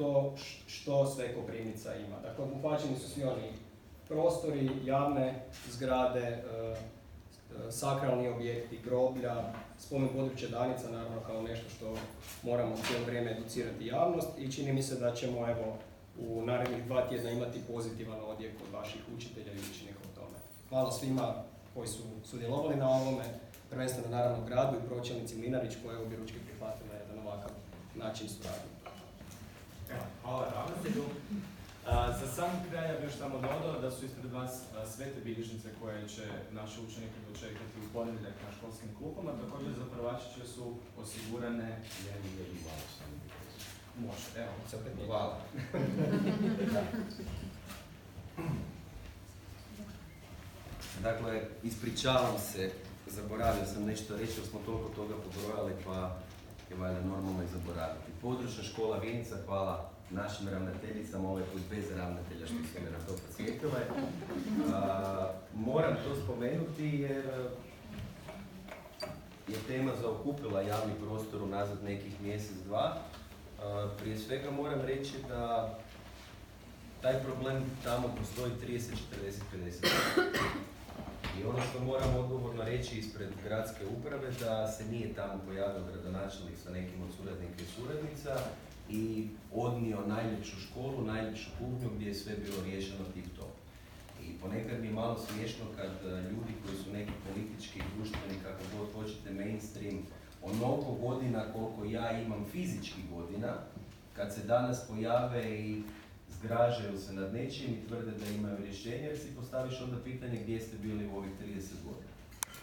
to što sve Koprivnica ima. Dakle, obuhvaćeni su svi oni prostori, javne zgrade, sakralni objekti, groblja, spomen područje Danica, naravno kao nešto što moramo cijelo vrijeme educirati javnost i čini mi se da ćemo u narednih 2 tjedna imati pozitivan odjek od vaših učitelja i učenika u tome. Hvala svima koji su sudjelovali na ovome, prvenstveno naravno gradu i pročelnici Mlinarić koja je objeručki prihvatila jedan ovakav način suradnje. Hvala ravnatelju. Za sam kraj ja bih još samo dodao da su ispred vas svete bilježnice koje će naše učenike dočekati u ponedjeljak na školskim klupama. Također za prvačiće su osigurane... Može, evo, se opet nije. Hvala. Dakle, ispričavam se, zaboravio sam nešto reći, jer smo toliko toga pobrojali, pa je valjda normalno i zaboraviti. Područna škola Vijenica, hvala našim ravnateljicama, ovaj put bez ravnatelja što su me na to podsjetile. Moram to spomenuti jer je tema zaokupila javni prostor unazad nekih mjesec, dva. Prije svega moram reći da taj problem tamo postoji 30, 40, 50 godina. I ono što moram odgovorno reći ispred gradske uprave da se nije tamo pojavio gradonačelnik sa nekim od suradnika i suradnica i odnio najljepšu školu, najljepšu kuhinju gdje je sve bilo riješeno tip-top. I ponekad mi je malo smiješno kad ljudi koji su neki politički, društveni, kako god hoćete, mainstream, onoliko godina koliko ja imam fizički godina, kad se danas pojave i zgražaju se nad nečim i tvrde da imaju rješenje, jer si postaviš onda pitanje gdje ste bili u ovih 30 godina.